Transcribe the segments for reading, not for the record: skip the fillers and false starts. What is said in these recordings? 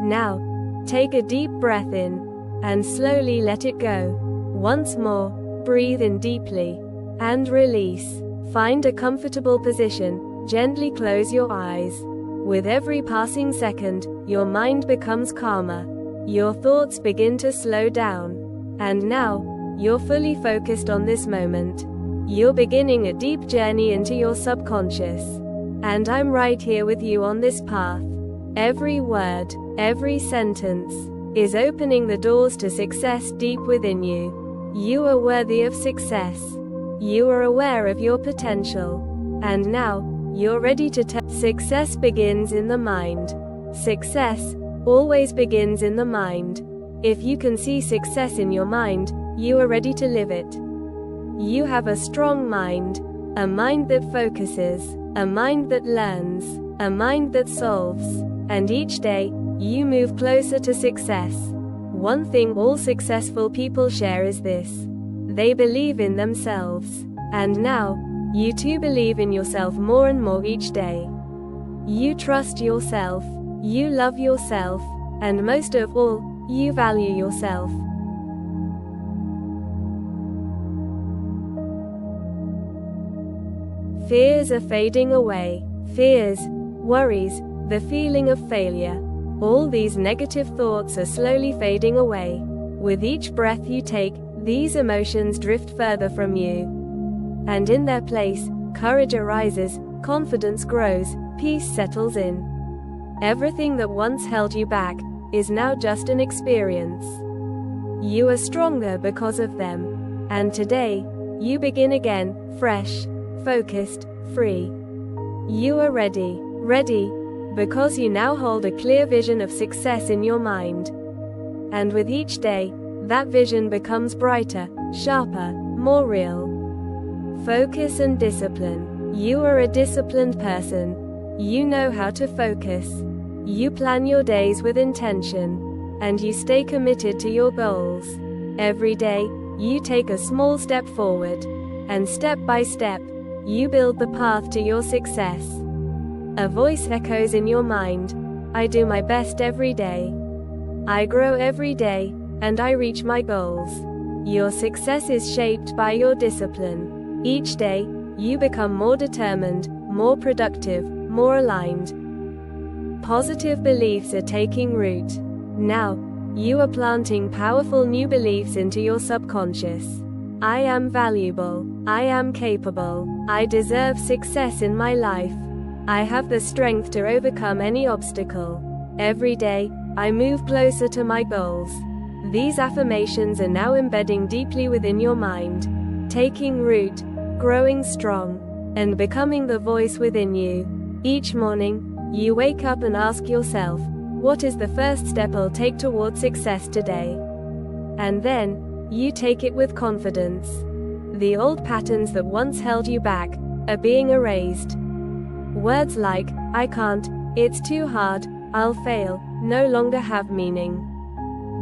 Now, take a deep breath in, and slowly let it go. Once more, breathe in deeply, and release. Find a comfortable position, gently close your eyes. With every passing second, your mind becomes calmer. Your thoughts begin to slow down. And now, you're fully focused on this moment. You're beginning a deep journey into your subconscious. And I'm right here with you on this path. Every word, every sentence, is opening the doors to success deep within you. You are worthy of success. You are aware of your potential. And now, you're ready to success begins in the mind. Success always begins in the mind. If you can see success in your mind, you are ready to live it. You have a strong mind, a mind that focuses, a mind that learns, a mind that solves, and each day, you move closer to success. One thing all successful people share is this: they believe in themselves. And now, you too believe in yourself more and more each day. You trust yourself, you love yourself, and most of all, you value yourself. Fears are fading away. Fears, worries, the feeling of failure. All these negative thoughts are slowly fading away. With each breath you take, these emotions drift further from you. And in their place, courage arises, confidence grows, peace settles in. Everything that once held you back is now just an experience. You are stronger because of them. And today, you begin again, fresh, focused, free. You are ready, because you now hold a clear vision of success in your mind. And with each day, that vision becomes brighter, sharper, more real. Focus and discipline. You are a disciplined person. You know how to focus. You plan your days with intention. And you stay committed to your goals. Every day, you take a small step forward. And step by step, you build the path to your success. A voice echoes in your mind: I do my best every day. I grow every day, and I reach my goals. Your success is shaped by your discipline. Each day, you become more determined, more productive, more aligned. Positive beliefs are taking root. Now, you are planting powerful new beliefs into your subconscious. I am valuable. I am capable. I deserve success in my life. I have the strength to overcome any obstacle. Every day, I move closer to my goals. These affirmations are now embedding deeply within your mind, taking root, growing strong, and becoming the voice within you. Each morning, you wake up and ask yourself, what is the first step I'll take toward success today? And then, you take it with confidence. The old patterns that once held you back are being erased. Words like, I can't, it's too hard, I'll fail, no longer have meaning.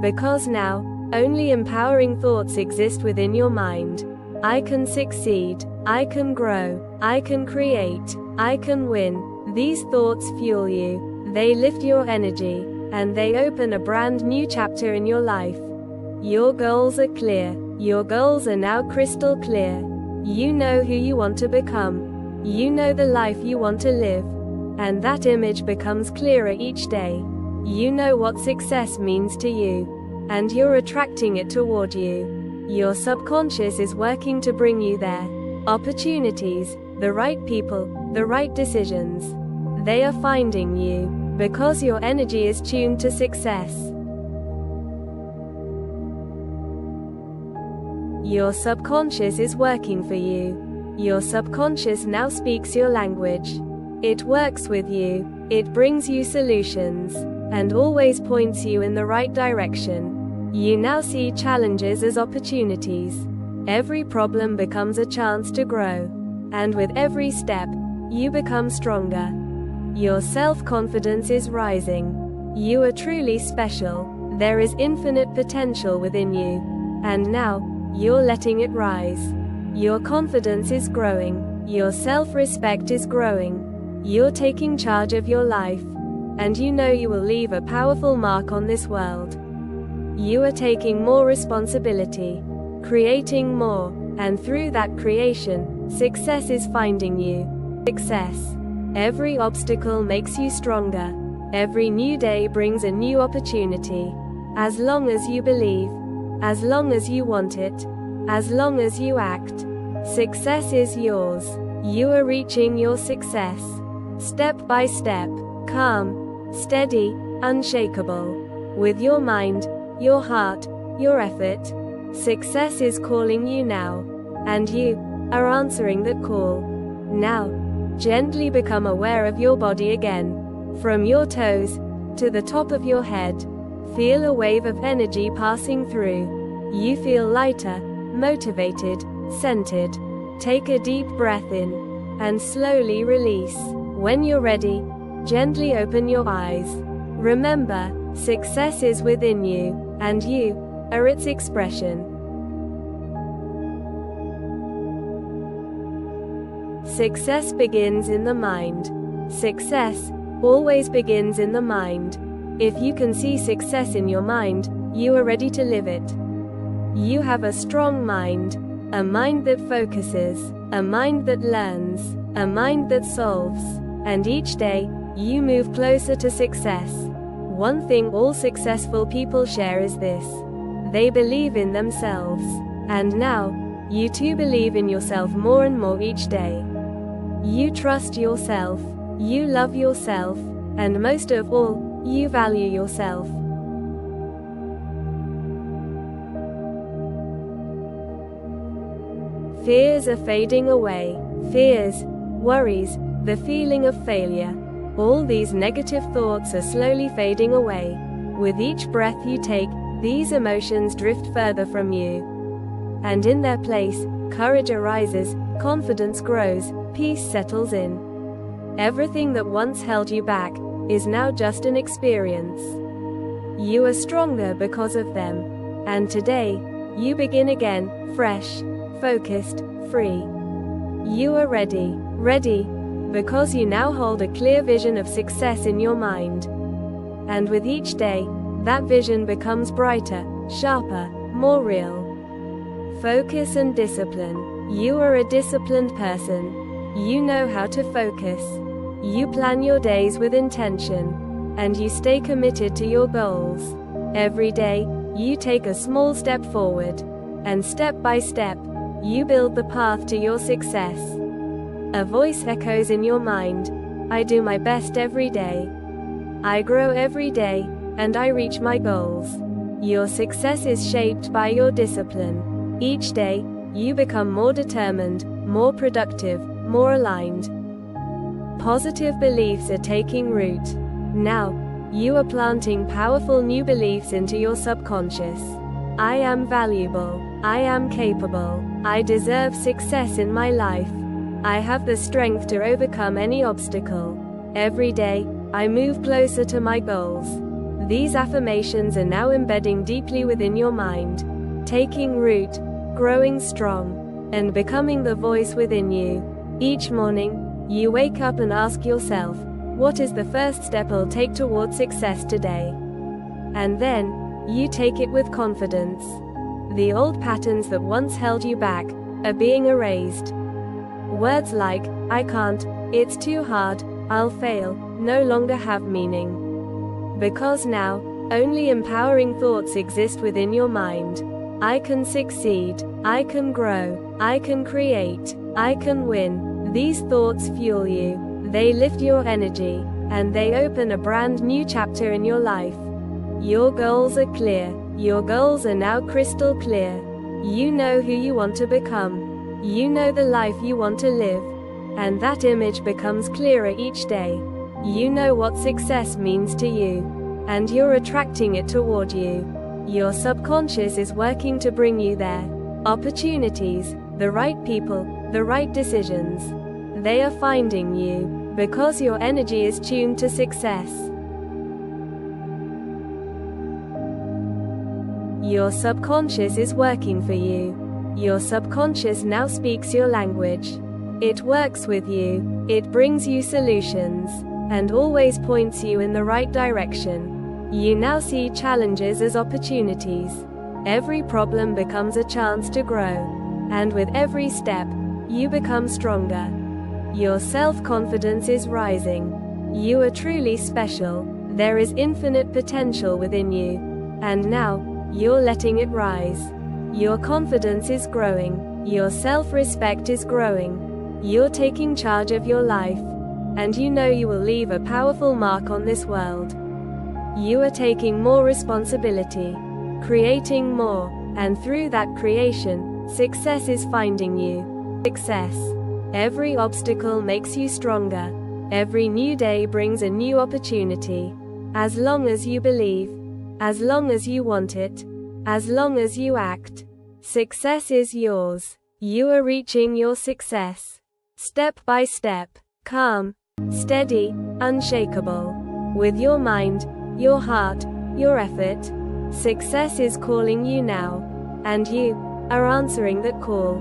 Because now, only empowering thoughts exist within your mind. I can succeed, I can grow, I can create, I can win. These thoughts fuel you, they lift your energy, and they open a brand new chapter in your life. Your goals are clear. Your goals are now crystal clear. You know who you want to become. You know the life you want to live. And that image becomes clearer each day. You know what success means to you. And you're attracting it toward you. Your subconscious is working to bring you there. Opportunities, the right people, the right decisions. They are finding you, because your energy is tuned to success. Your subconscious is working for you. Your subconscious now speaks your language. It works with you, it brings you solutions, and always points you in the right direction. You now see challenges as opportunities. Every problem becomes a chance to grow. And with every step, you become stronger. Your self-confidence is rising. You are truly special. There is infinite potential within you. And now, you're letting it rise. Your confidence is growing. Your self-respect is growing. You're taking charge of your life. and you know you will leave a powerful mark on this world. You are taking more responsibility, creating more, and through that creation, success is finding you. Success. Every obstacle makes you stronger. Every new day brings a new opportunity. As long as you believe, as long as you want it, as long as you act, success is yours. You are reaching your success. Step by step, calm, steady, unshakable. With your mind, your heart, your effort, success is calling you now. And you are answering that call. Now, gently become aware of your body again. From your toes to the top of your head, feel a wave of energy passing through. You feel lighter, motivated, centered. Take a deep breath in and slowly release. When you're ready, gently open your eyes. Remember, success is within you, and you are its expression. Success begins in the mind. Success always begins in the mind. If you can see success in your mind, you are ready to live it. You have a strong mind, a mind that focuses, a mind that learns, a mind that solves, and each day, you move closer to success. One thing all successful people share is this: they believe in themselves. And now, you too believe in yourself more and more each day. You trust yourself, you love yourself, and most of all, you value yourself. Fears are fading away. Fears, worries, the feeling of failure. All these negative thoughts are slowly fading away. With each breath you take, these emotions drift further from you. And in their place, courage arises, confidence grows, peace settles in. Everything that once held you back is now just an experience. You are stronger because of them. And today, you begin again, fresh, focused, free. You are ready, because you now hold a clear vision of success in your mind. And with each day, that vision becomes brighter, sharper, more real. Focus and discipline. You are a disciplined person. You know how to focus. You plan your days with intention. And you stay committed to your goals. Every day, you take a small step forward. And step by step, you build the path to your success. A voice echoes in your mind: I do my best every day. I grow every day, and I reach my goals. Your success is shaped by your discipline. Each day, you become more determined, more productive, more aligned. Positive beliefs are taking root. Now, you are planting powerful new beliefs into your subconscious. I am valuable. I am capable. I deserve success in my life. I have the strength to overcome any obstacle. Every day, I move closer to my goals. These affirmations are now embedding deeply within your mind, taking root, growing strong, and becoming the voice within you. Each morning, you wake up and ask yourself, what is the first step I'll take toward success today? And then, you take it with confidence. The old patterns that once held you back are being erased. Words like, I can't, it's too hard, I'll fail, no longer have meaning. Because now, only empowering thoughts exist within your mind. I can succeed, I can grow, I can create, I can win. These thoughts fuel you, they lift your energy, and they open a brand new chapter in your life. Your goals are clear. Your goals are now crystal clear. You know who you want to become. You know the life you want to live. And that image becomes clearer each day. You know what success means to you. And you're attracting it toward you. Your subconscious is working to bring you there. Opportunities, the right people, the right decisions. They are finding you, because your energy is tuned to success. Your subconscious is working for you. Your subconscious now speaks your language. It works with you. It brings you solutions. and always points you in the right direction. You now see challenges as opportunities. Every problem becomes a chance to grow. And with every step, you become stronger. Your self-confidence is rising. You are truly special. There is infinite potential within you. And now, you're letting it rise. Your confidence is growing. Your self-respect is growing. You're taking charge of your life. And you know you will leave a powerful mark on this world. You are taking more responsibility, creating more, and through that creation, success is finding you. Success. Every obstacle makes you stronger. Every new day brings a new opportunity. As long as you believe, as long as you want it, as long as you act, success is yours. You are reaching your success. Step by step, calm, steady, unshakable. With your mind, your heart, your effort, success is calling you now. And you are answering that call.